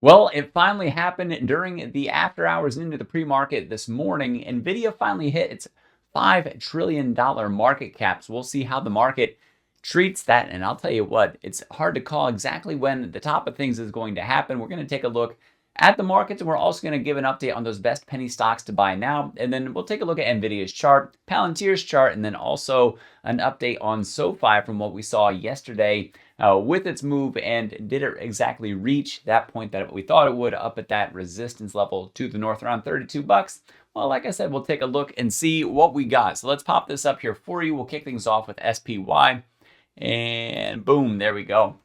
Well, it finally happened during the after hours into the pre-market this morning. Nvidia finally hit its $5 trillion market cap. So we'll see how the market treats that. And I'll tell you what, it's hard to call exactly when the top of things is going to happen. We're going to take a look at the markets, and we're also going to give an update on those best penny stocks to buy now. And then we'll take a look at Nvidia's chart, Palantir's chart, and then also an update on SoFi from what we saw yesterday with its move, and did it exactly reach that point that we thought it would, up at that resistance level to the north around 32 bucks. Well, like I said, we'll take a look and see what we got. So let's pop this up here for you. We'll kick things off with SPY, and boom, there we go.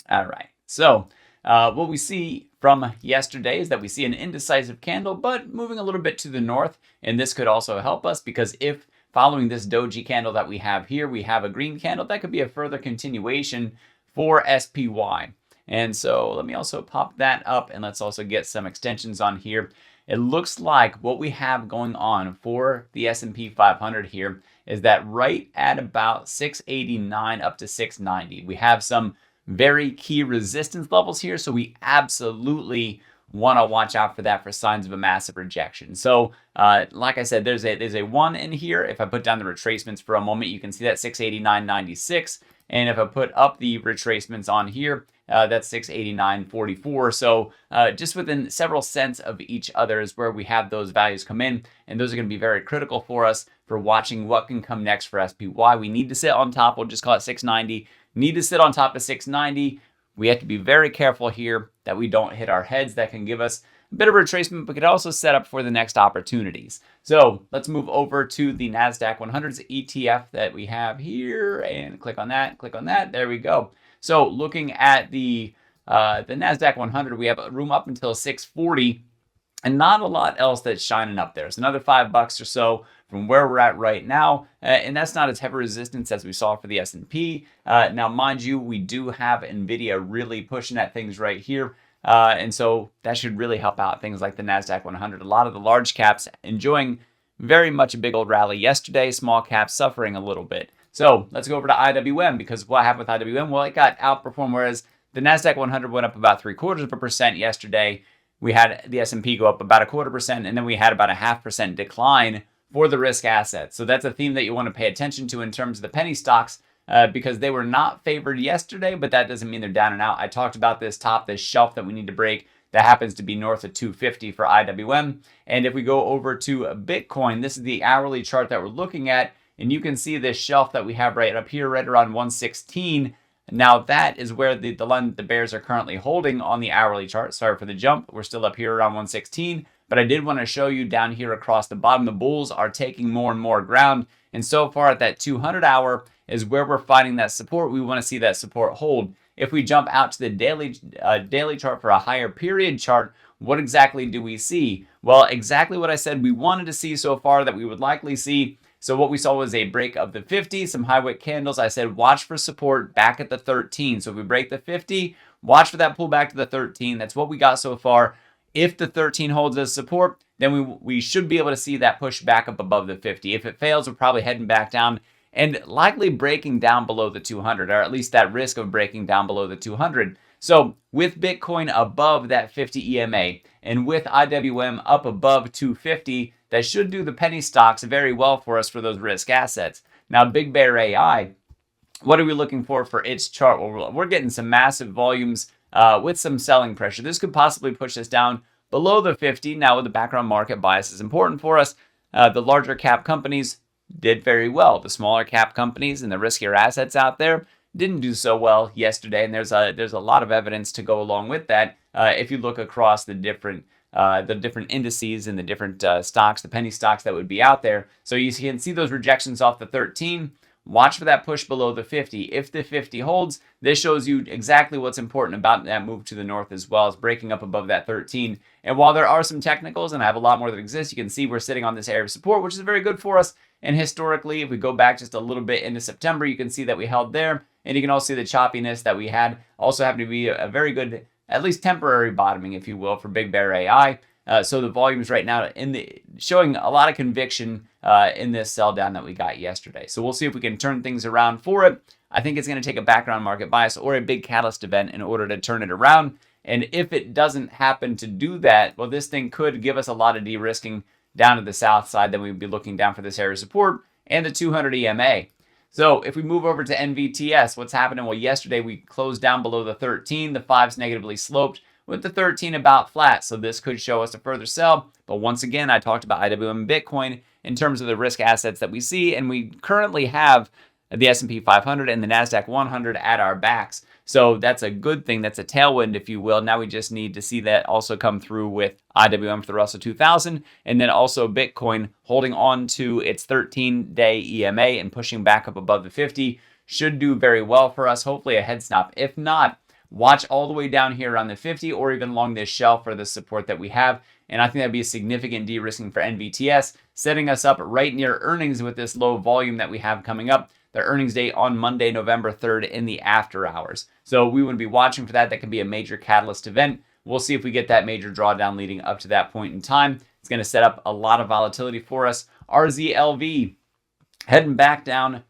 All right, so what we see from yesterday is that we see an indecisive candle, but moving a little bit to the north. And this could also help us, because if following this doji candle that we have here, we have a green candle, that could be a further continuation for SPY. And so let me also pop that up, and let's also get some extensions on here. It looks like what we have going on for the S&P 500 here is that right at about 689 up to 690, we have some very key resistance levels here. So we absolutely want to watch out for that for signs of a massive rejection. So like I said, there's a 1 in here. If I put down the retracements for a moment, you can see that 689.96. And if I put up the retracements on here, that's 689.44. So just within several cents of each other is where we have those values come in. And those are going to be very critical for us for watching what can come next for SPY. We need to sit on top. We'll just call it 690. Need to sit on top of 690. We have to be very careful here that we don't hit our heads. That can give us a bit of retracement, but could also set up for the next opportunities. So let's move over to the NASDAQ 100's ETF that we have here, and click on that, click on that. There we go. So looking at the NASDAQ 100, we have room up until 640. And not a lot else that's shining up there. It's another $5 or so from where we're at right now. And that's not as heavy resistance as we saw for the S&P. Now, mind you, we do have Nvidia really pushing at things right here. And so that should really help out things like the NASDAQ 100. A lot of the large caps enjoying very much a big old rally yesterday. Small caps suffering a little bit. So let's go over to IWM, because what happened with IWM? Well, it got outperformed, whereas the NASDAQ 100 went up about 0.75% yesterday. We had the S&P go up about 0.25%, and then we had about a 0.5% decline for the risk assets. So that's a theme that you want to pay attention to in terms of the penny stocks, because they were not favored yesterday, but that doesn't mean they're down and out. I talked about this shelf that we need to break that happens to be north of 250 for IWM. And if we go over to Bitcoin, this is the hourly chart that we're looking at, and you can see this shelf that we have right up here, right around 116. Now that is where the line the bears are currently holding on the hourly chart. Sorry for the jump. We're still up here around 116. But I did want to show you down here across the bottom, the bulls are taking more and more ground. And so far at that 200 hour is where we're finding that support. We want to see that support hold. If we jump out to the daily chart for a higher period chart, what exactly do we see? Well, exactly what I said we wanted to see so far, that we would likely see. So what we saw was a break of the 50, some high wick candles. I said watch for support back at the 13. So if we break the 50, watch for that pull back to the 13. That's what we got so far. If the 13 holds as support, then we should be able to see that push back up above the 50. If it fails, we're probably heading back down and likely breaking down below the 200, or at least that risk of breaking down below the 200. So with Bitcoin above that 50 EMA and with IWM up above 250, that should do the penny stocks very well for us for those risk assets. Now, bigbear.ai, what are we looking for its chart? Well, we're getting some massive volumes with some selling pressure. This could possibly push us down below the 50. Now, with the background market bias is important for us. The larger cap companies did very well. The smaller cap companies and the riskier assets out there didn't do so well yesterday. And there's a lot of evidence to go along with that. If you look across the different indices and the different stocks, the penny stocks that would be out there. So you can see those rejections off the 13. Watch for that push below the 50. If the 50 holds, this shows you exactly what's important about that move to the north, as well as breaking up above that 13. And while there are some technicals, and I have a lot more that exist, you can see we're sitting on this area of support, which is very good for us. And historically, if we go back just a little bit into September, you can see that we held there. And you can also see the choppiness that we had. Also happened to be a very good, at least temporary bottoming, if you will, for bigbear.ai. So the volumes right now showing a lot of conviction in this sell down that we got yesterday. So we'll see if we can turn things around for it. I think it's going to take a background market bias or a big catalyst event in order to turn it around. And if it doesn't happen to do that, well, this thing could give us a lot of de-risking down to the south side. Then we'd be looking down for this area of support and the 200 EMA. So if we move over to NVTS, what's happening? Well, yesterday we closed down below the 13. The 5's negatively sloped with the 13 about flat. So this could show us a further sell. But once again, I talked about IWM and Bitcoin in terms of the risk assets that we see. And we currently have the S&P 500 and the NASDAQ 100 at our backs. So that's a good thing. That's a tailwind, if you will. Now we just need to see that also come through with IWM for the Russell 2000, and then also Bitcoin holding on to its 13-day EMA and pushing back up above the 50 should do very well for us. Hopefully a head stop. If not, watch all the way down here around the 50 or even along this shelf for the support that we have. And I think that'd be a significant de-risking for NVTS, setting us up right near earnings with this low volume that we have coming up. The earnings date on Monday, November 3rd in the after hours. So we would be watching for that. That can be a major catalyst event. We'll see if we get that major drawdown leading up to that point in time. It's going to set up a lot of volatility for us. RZLV heading back down.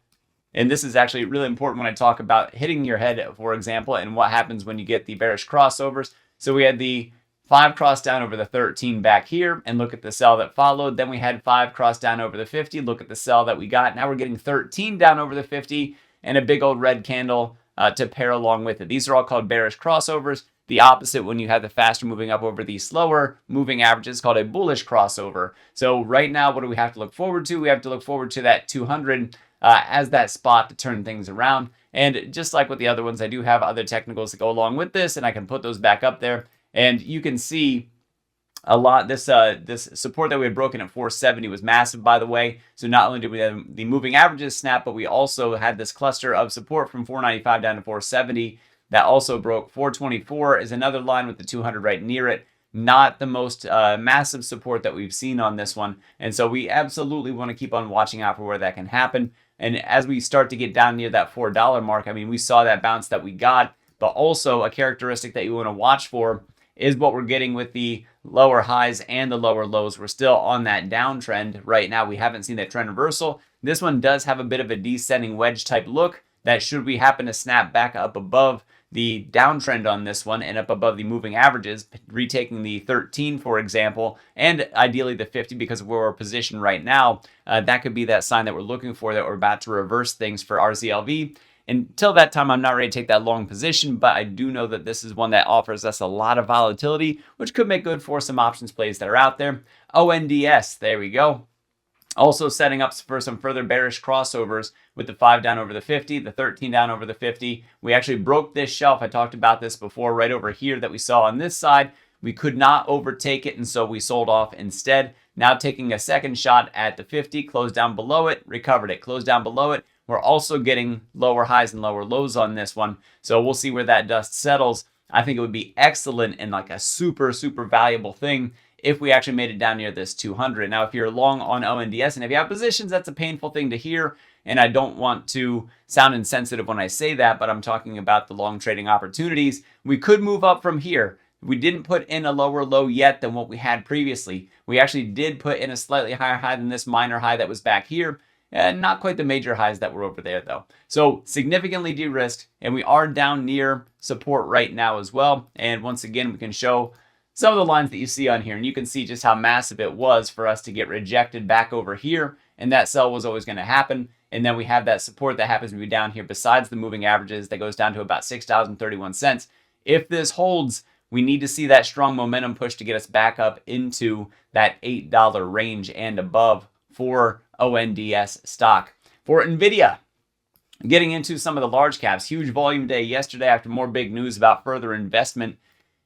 And this is actually really important when I talk about hitting your head, for example, and what happens when you get the bearish crossovers. So we had the 5 cross down over the 13 back here, and look at the sell that followed. Then we had 5 cross down over the 50. Look at the sell that we got. Now we're getting 13 down over the 50 and a big old red candle to pair along with it. These are all called bearish crossovers. The opposite, when you have the faster moving up over the slower moving averages, called a bullish crossover. So right now, what do we have to look forward to? We have to look forward to that 200 as that spot to turn things around. And just like with the other ones, I do have other technicals that go along with this, and I can put those back up there. And you can see a lot. This support that we had broken at 470 was massive, by the way. So not only did we have the moving averages snap, but we also had this cluster of support from 495 down to 470 that also broke. 424 is another line with the 200 right near it. Not the most massive support that we've seen on this one. And so we absolutely want to keep on watching out for where that can happen. And as we start to get down near that $4 mark, I mean, we saw that bounce that we got, but also a characteristic that you want to watch for is what we're getting with the lower highs and the lower lows. We're still on that downtrend right now. We haven't seen that trend reversal. This one does have a bit of a descending wedge type look that should we happen to snap back up above the downtrend on this one and up above the moving averages, retaking the 13, for example, and ideally the 50 because of where we're positioned right now, that could be that sign that we're looking for, that we're about to reverse things for RZLV. Until that time, I'm not ready to take that long position, but I do know that this is one that offers us a lot of volatility, which could make good for some options plays that are out there. ONDS, there we go. Also setting up for some further bearish crossovers with the 5 down over the 50, the 13 down over the 50. We actually broke this shelf. I talked about this before right over here that we saw on this side. We could not overtake it, and so we sold off instead. Now taking a second shot at the 50, closed down below it, recovered it, closed down below it. We're also getting lower highs and lower lows on this one. So we'll see where that dust settles. I think it would be excellent and like a super, super valuable thing if we actually made it down near this 200. Now, if you're long on ONDS and if you have positions, that's a painful thing to hear. And I don't want to sound insensitive when I say that, but I'm talking about the long trading opportunities. We could move up from here. We didn't put in a lower low yet than what we had previously. We actually did put in a slightly higher high than this minor high that was back here. And not quite the major highs that were over there, though. So significantly de-risked, and we are down near support right now as well. And once again, we can show some of the lines that you see on here, and you can see just how massive it was for us to get rejected back over here, and that sell was always going to happen. And then we have that support that happens to be down here besides the moving averages that goes down to about $6.31. If this holds, we need to see that strong momentum push to get us back up into that $8 range and above for ONDS stock. For Nvidia, getting into some of the large caps, huge volume day yesterday after more big news about further investment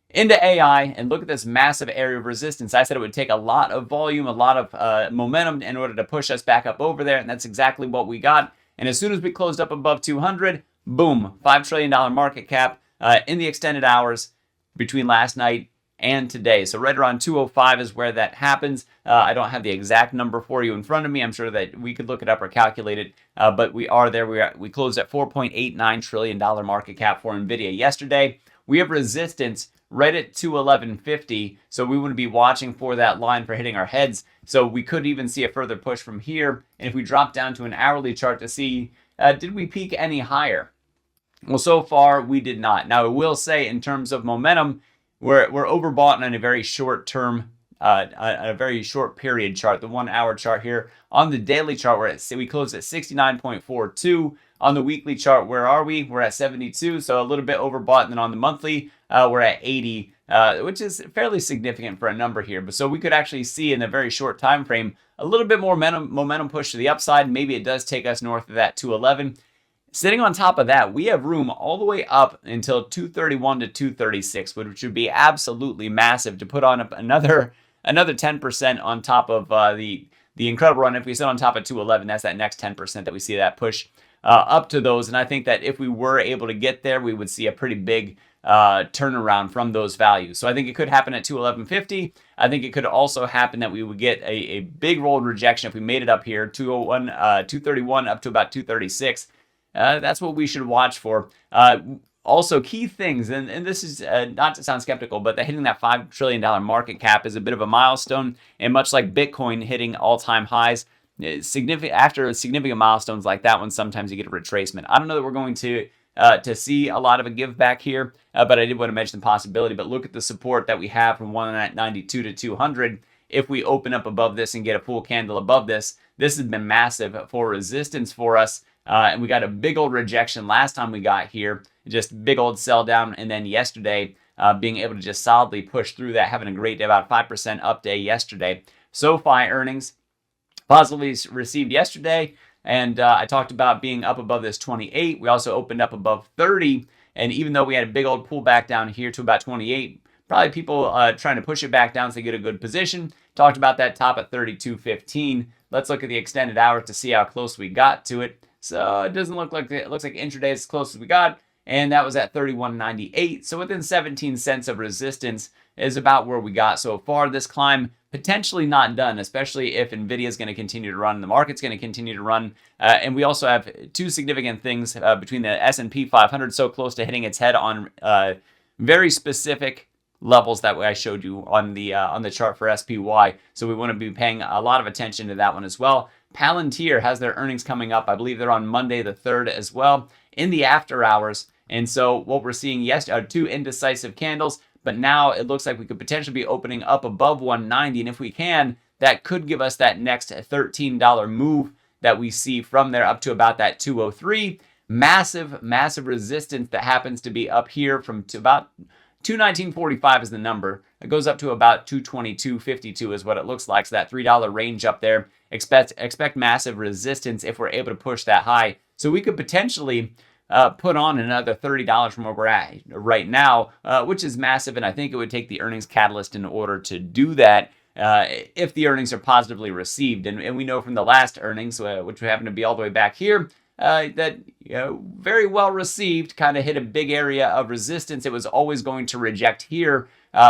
into AI. And look at this massive area of resistance. I said it would take a lot of volume, a lot of momentum in order to push us back up over there. And that's exactly what we got. And as soon as we closed up above 200, boom, $5 trillion market cap in the extended hours between last night and today. So right around 205 is where that happens. I don't have the exact number for you in front of me. I'm sure that we could look it up or calculate it, but we are there. We closed at $4.89 trillion market cap for Nvidia yesterday. We have resistance right at 211.50, so we would be watching for that line for hitting our heads. So we could even see a further push from here. And if we drop down to an hourly chart to see, did we peak any higher? Well, so far we did not. Now I will say in terms of momentum, we're overbought on a very short term, a very short period chart. The 1 hour chart here on the daily chart, we closed at 69.42. On the weekly chart, where are we? We're at 72, so a little bit overbought. And then on the monthly, we're at 80, which is fairly significant for a number here. But so we could actually see in a very short time frame a little bit more momentum push to the upside. Maybe it does take us north of that 211. Sitting on top of that, we have room all the way up until 231 to 236, which would be absolutely massive to put on another 10% on top of the incredible run. If we sit on top of 211, that's that next 10% that we see that push up to those. And I think that if we were able to get there, we would see a pretty big turnaround from those values. So I think it could happen at 211.50. I think it could also happen that we would get a big rolled rejection if we made it up here, 231 up to about 236. That's what we should watch for. Also, key things, and this is not to sound skeptical, but hitting that $5 trillion market cap is a bit of a milestone. And much like Bitcoin hitting all-time highs, after significant milestones like that one, sometimes you get a retracement. I don't know that we're going to see a lot of a give back here, but I did want to mention the possibility. But look at the support that we have from 192 to 200. If we open up above this and get a full candle above this, this has been massive for resistance for us. And we got a big old rejection last time we got here, just big old sell down. And then yesterday, being able to just solidly push through that, having a great day, about 5% up day yesterday. SoFi earnings positively received yesterday. And I talked about being up above this 28. We also opened up above 30. And even though we had a big old pullback down here to about 28, probably people trying to push it back down so they get a good position. Talked about that top at 32.15. Let's look at the extended hours to see how close we got to it. So it doesn't look like it looks like intraday is as close as we got, and that was at 31.98. So within 17 cents of resistance is about where we got so far. This climb potentially not done, especially if Nvidia is going to continue to run, the market's going to continue to run, and we also have two significant things between the S&P 500 so close to hitting its head on very specific levels that I showed you on the chart for SPY. So we want to be paying a lot of attention to that one as well. Palantir has their earnings coming up. I believe they're on Monday the 3rd as well in the after hours. And so what we're seeing are two indecisive candles, but now it looks like we could potentially be opening up above 190. And if we can, that could give us that next $13 move that we see from there up to about that 203. Massive resistance that happens to be up here from to about 219.45 is the number. It goes up to about 222.52 is what it looks like. So that $3 range up there. Expect massive resistance if we're able to push that high. So we could potentially put on another $30 from where we're at right now, which is massive. And I think it would take the earnings catalyst in order to do that if the earnings are positively received. And we know from the last earnings, which happen to be all the way back here, that very well received, kind of hit a big area of resistance. It was always going to reject here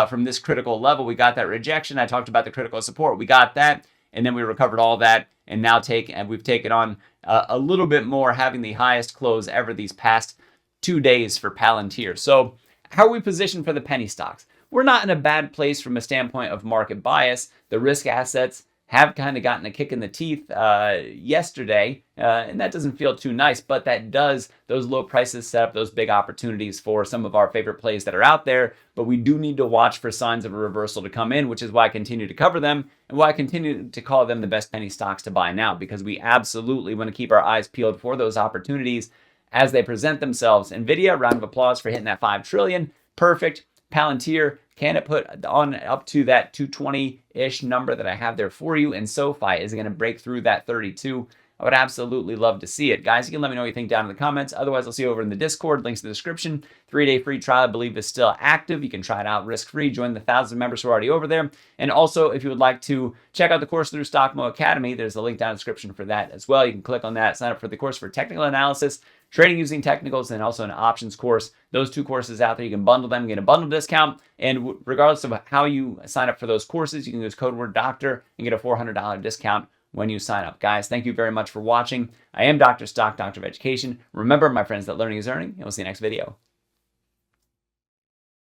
from this critical level. We got that rejection. I talked about the critical support. We got that. And then we recovered all that, and now we've taken on a little bit more, having the highest close ever these past 2 days for Palantir. So how are we positioned for the penny stocks? We're not in a bad place from a standpoint of market bias. The risk assets have kind of gotten a kick in the teeth yesterday, and that doesn't feel too nice, but those low prices set up those big opportunities for some of our favorite plays that are out there. But we do need to watch for signs of a reversal to come in, which is why I continue to cover them and why I continue to call them the best penny stocks to buy now, because we absolutely want to keep our eyes peeled for those opportunities as they present themselves. Nvidia, round of applause for hitting that 5 trillion. Perfect. Palantir, can it put on up to that 220-ish number that I have there for you? And SoFi, is it going to break through that 32? I would absolutely love to see it. Guys, you can let me know what you think down in the comments. Otherwise, I'll see you over in the Discord. Links in the description. 3-day free trial, I believe, is still active. You can try it out risk-free. Join the thousands of members who are already over there. And also, if you would like to check out the course through Stockmo Academy, there's a link down in the description for that as well. You can click on that, sign up for the course for technical analysis, trading using technicals, and also an options course. Those two courses out there, you can bundle them, get a bundle discount. And regardless of how you sign up for those courses, you can use code word doctor and get a $400 discount when you sign up. Guys, thank you very much for watching. I am Dr. Stock, Doctor of Education. Remember, my friends, that learning is earning, and we'll see you next video.